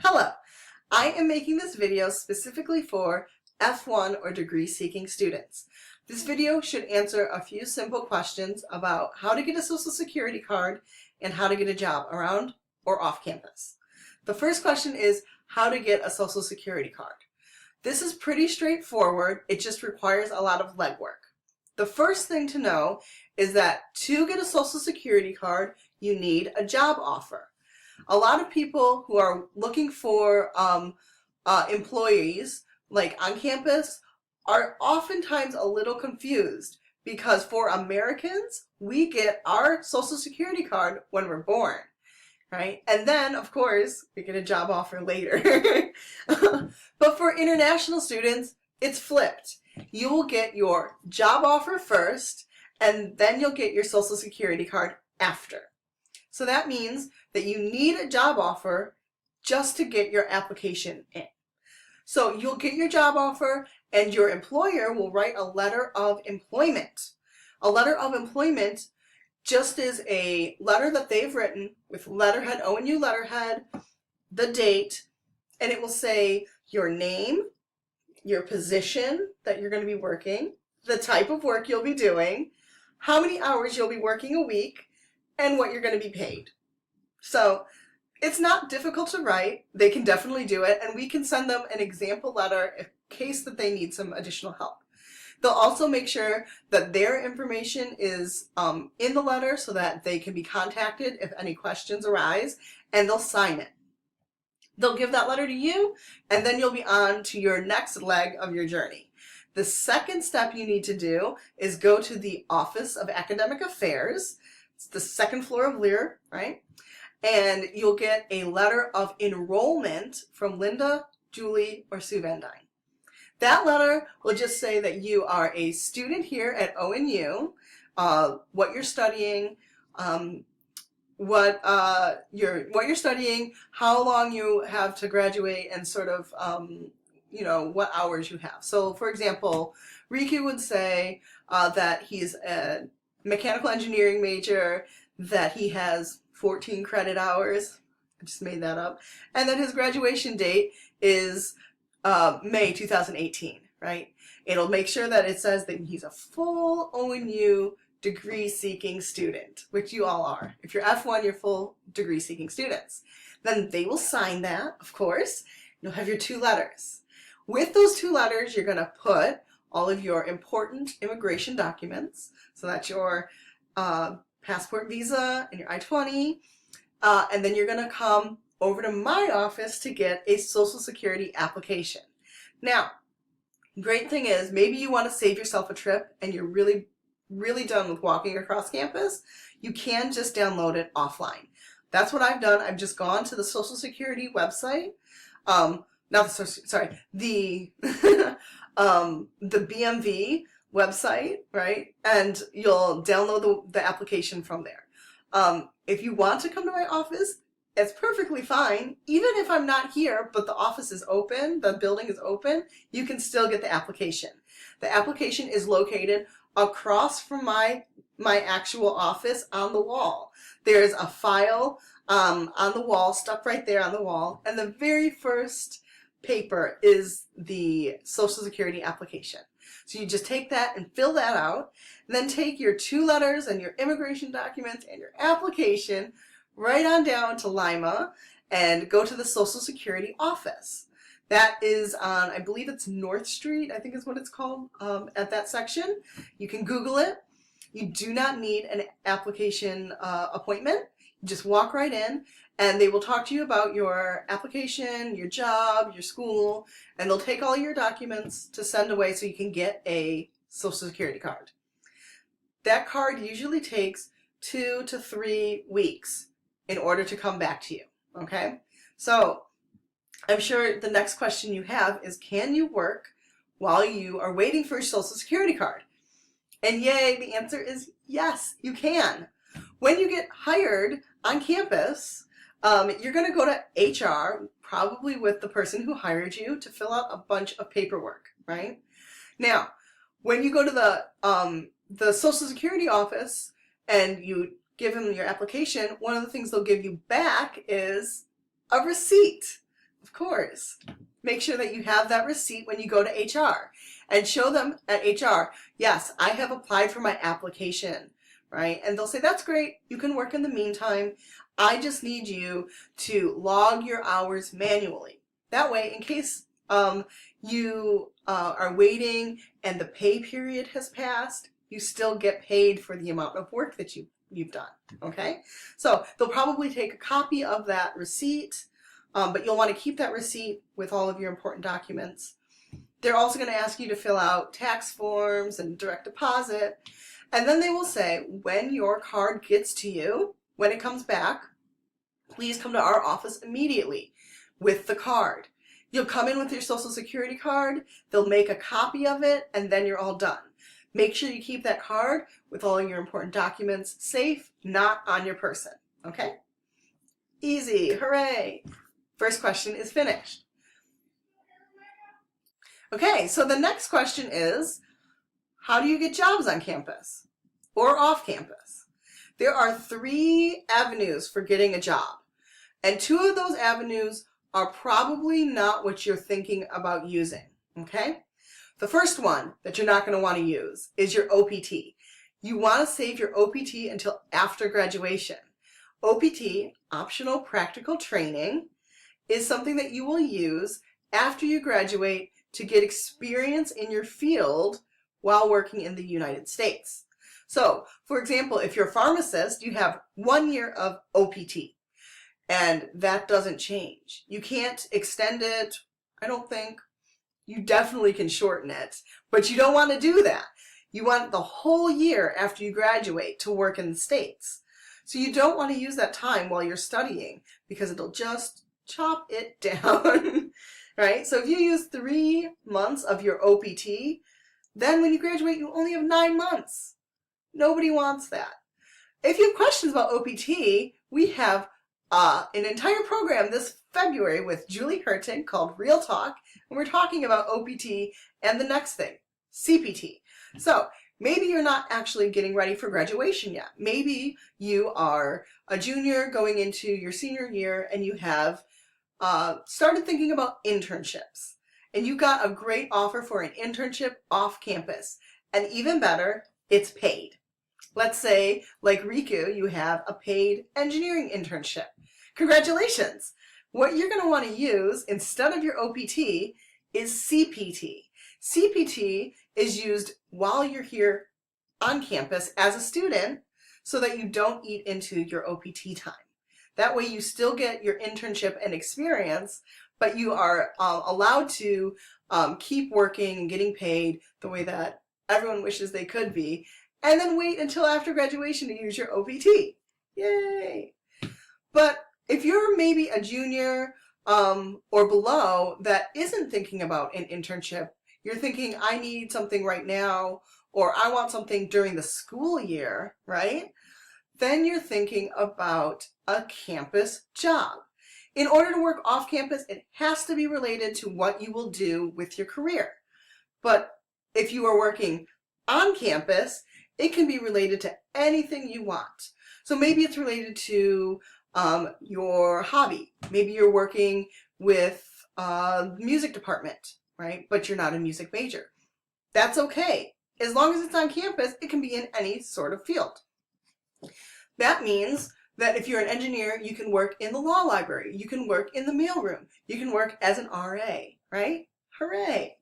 Hello, I am making this video specifically for F1 or degree-seeking students. This video should answer a few simple questions about how to get a Social Security card and how to get a job around or off campus. The first question is how to get a Social Security card. This is pretty straightforward, it just requires a lot of legwork. The first thing to know is that to get a Social Security card, you need a job offer. A lot of people who are looking for employees, like on campus, are oftentimes a little confused because for Americans, we get our Social Security card when we're born, right? And then, of course, we get a job offer later. But for international students, it's flipped. You will get your job offer first, and then you'll get your Social Security card after. So that means that you need a job offer just to get your application in. So you'll get your job offer and your employer will write a letter of employment. A letter of employment just is a letter that they've written with letterhead, ONU letterhead, the date, and it will say your name, your position that you're going to be working, the type of work you'll be doing, how many hours you'll be working a week, and what you're going to be paid. So it's not difficult to write. They can definitely do it, and we can send them an example letter in case that they need some additional help. They'll also make sure that their information is in the letter so that they can be contacted if any questions arise, and they'll sign it. They'll give that letter to you, and then you'll be on to your next leg of your journey. The second step you need to do is go to the Office of Academic Affairs. It's the second floor of Lear, right? And you'll get a letter of enrollment from Linda, Julie, or Sue Van Dyne. That letter will just say that you are a student here at ONU, what you're studying, what you're studying, how long you have to graduate, and sort of what hours you have. So, for example, Riku would say that he's a mechanical engineering major, that he has 14 credit hours. I just made that up. And then his graduation date is May 2018, right? It'll make sure that it says that he's a full ONU degree-seeking student, which you all are. If you're F1, you're full degree-seeking students. Then they will sign that, of course. You'll have your 2 letters. With those 2 letters, you're going to put all of your important immigration documents. So that's your passport, visa, and your I-20. And then you're going to come over to my office to get a Social Security application. Now, great thing is, maybe you want to save yourself a trip and you're really done with walking across campus. You can just download it offline. That's what I've done. I've just gone to the Social Security website. The BMV website, right? And you'll download the application from there. If you want to come to my office, it's perfectly fine. Even if I'm not here, but the office is open, the building is open, you can still get the application. The application is located across from my actual office on the wall. There's a file on the wall, stuck right there on the wall, and the very first paper is the Social Security application. So you just take that and fill that out, and then take your 2 letters and your immigration documents and your application right on down to Lima and go to the Social Security office. That is on, I believe it's North Street, I think is what it's called, at that section. You can Google it. You do not need an application appointment. You just walk right in, and they will talk to you about your application, your job, your school, and they'll take all your documents to send away so you can get a Social Security card. That card usually takes 2 to 3 weeks in order to come back to you, okay? So I'm sure the next question you have is, can you work while you are waiting for your Social Security card? And yay, the answer is yes, you can. When you get hired on campus, you're going to go to HR, probably with the person who hired you, to fill out a bunch of paperwork, right? Now, when you go to the Social Security office and you give them your application, one of the things they'll give you back is a receipt. Of course. Make sure that you have that receipt when you go to HR and show them at HR, yes, I have applied for my application, right? And they'll say, that's great. You can work in the meantime. I just need you to log your hours manually. That way, in case you are waiting and the pay period has passed, you still get paid for the amount of work that you've done, okay? So they'll probably take a copy of that receipt, but you'll want to keep that receipt with all of your important documents. They're also going to ask you to fill out tax forms and direct deposit, and then they will say, when your card gets to you, when it comes back, please come to our office immediately with the card. You'll come in with your Social Security card, they'll make a copy of it, and then you're all done. Make sure you keep that card with all your important documents safe, not on your person, okay? Easy, hooray! First question is finished. Okay, so the next question is, how do you get jobs on campus or off campus? There are 3 avenues for getting a job, and 2 of those avenues are probably not what you're thinking about using, okay? The first one that you're not going to want to use is your OPT. You want to save your OPT until after graduation. OPT, optional practical training, is something that you will use after you graduate to get experience in your field while working in the United States. So, for example, if you're a pharmacist, you have 1 year of OPT. And that doesn't change. You can't extend it, I don't think. You definitely can shorten it, but you don't want to do that. You want the whole year after you graduate to work in the States. So you don't want to use that time while you're studying because it'll just chop it down, right? So if you use 3 months of your OPT, then when you graduate, you only have 9 months. Nobody wants that. If you have questions about OPT, we have an entire program this February with Julie Hurtig called Real Talk, and we're talking about OPT and the next thing, CPT. So maybe you're not actually getting ready for graduation yet. Maybe you are a junior going into your senior year and you have started thinking about internships, and you got a great offer for an internship off campus, and even better, it's paid. Let's say, like Riku, you have a paid engineering internship. Congratulations! What you're going to want to use instead of your OPT is CPT. CPT is used while you're here on campus as a student so that you don't eat into your OPT time. That way you still get your internship and experience, but you are allowed to keep working and getting paid the way that everyone wishes they could be, and then wait until after graduation to use your OPT. Yay! But if you're maybe a junior or below that isn't thinking about an internship, you're thinking, I need something right now, or I want something during the school year, right? Then you're thinking about a campus job. In order to work off campus, it has to be related to what you will do with your career. But if you are working on campus, it can be related to anything you want. So maybe it's related to your hobby. Maybe you're working with music department, right? But you're not a music major. That's okay. As long as it's on campus, it can be in any sort of field. That means that if you're an engineer, you can work in the law library, you can work in the mailroom, you can work as an RA, right? Hooray!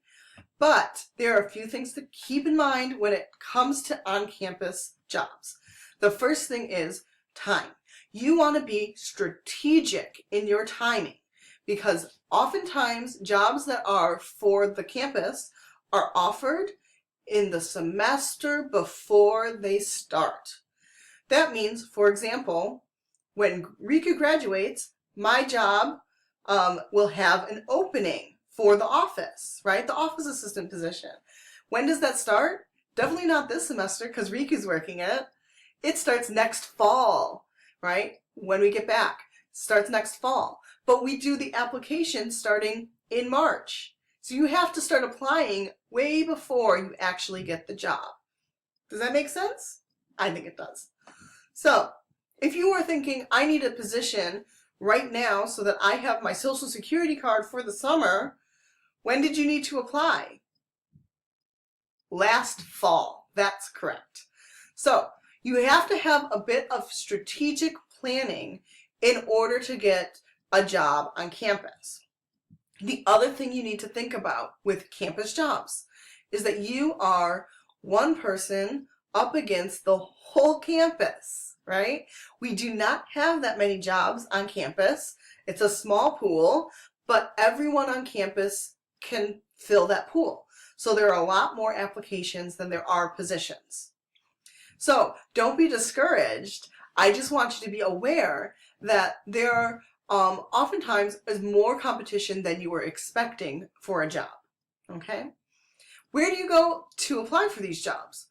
But there are a few things to keep in mind when it comes to on-campus jobs. The first thing is time. You want to be strategic in your timing because oftentimes jobs that are for the campus are offered in the semester before they start. That means, for example, when Riku graduates, my job will have an opening for the office, right? The office assistant position. When does that start? Definitely not this semester because Riku's working it. It starts next fall, right? When we get back. It starts next fall. But we do the application starting in March. So you have to start applying way before you actually get the job. Does that make sense? I think it does. So if you are thinking, I need a position right now so that I have my Social Security card for the summer. When did you need to apply? Last fall. That's correct. So you have to have a bit of strategic planning in order to get a job on campus. The other thing you need to think about with campus jobs is that you are one person up against the whole campus, right? We do not have that many jobs on campus. It's a small pool, but everyone on campus can fill that pool. So there are a lot more applications than there are positions. So don't be discouraged. I just want you to be aware that there are oftentimes is more competition than you were expecting for a job. Okay? Where do you go to apply for these jobs?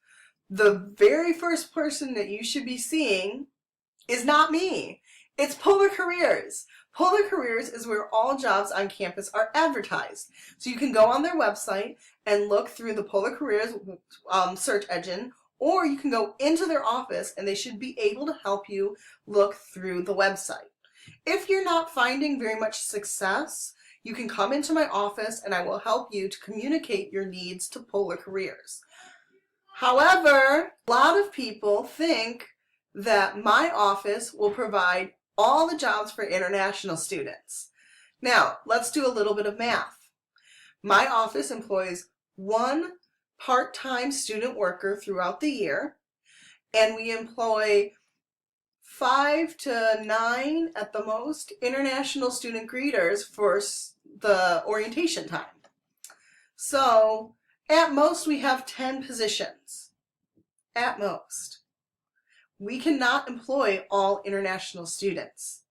The very first person that you should be seeing is not me. It's Polar Careers. Polar Careers is where all jobs on campus are advertised. So you can go on their website and look through the Polar Careers search engine, or you can go into their office and they should be able to help you look through the website. If you're not finding very much success, you can come into my office and I will help you to communicate your needs to Polar Careers. However, a lot of people think that my office will provide all the jobs for international students. Now, let's do a little bit of math. My office employs one part-time student worker throughout the year, and we employ 5 to 9 at the most international student greeters for the orientation time. So at most we have 10 positions. At most. We cannot employ all international students.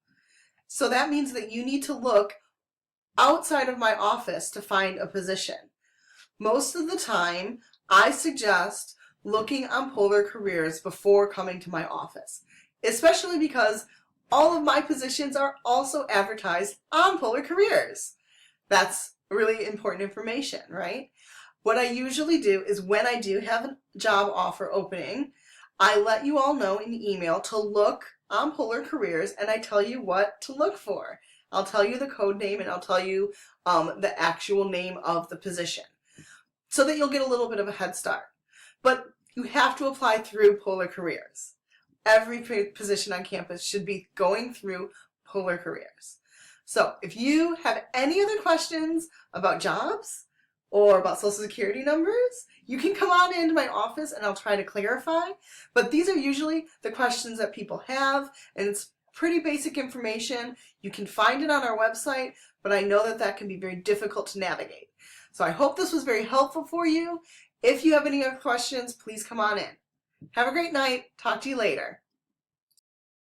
So that means that you need to look outside of my office to find a position. Most of the time, I suggest looking on Polar Careers before coming to my office, especially because all of my positions are also advertised on Polar Careers. That's really important information, right? What I usually do is when I do have a job offer opening, I let you all know in email to look on Polar Careers and I tell you what to look for. I'll tell you the code name and I'll tell you the actual name of the position so that you'll get a little bit of a head start. But you have to apply through Polar Careers. Every position on campus should be going through Polar Careers. So if you have any other questions about jobs or about Social Security numbers, you can come on into my office and I'll try to clarify. But these are usually the questions that people have, and it's pretty basic information. You can find it on our website, but I know that that can be very difficult to navigate. So I hope this was very helpful for you. If you have any other questions, please come on in. Have a great night. Talk to you later.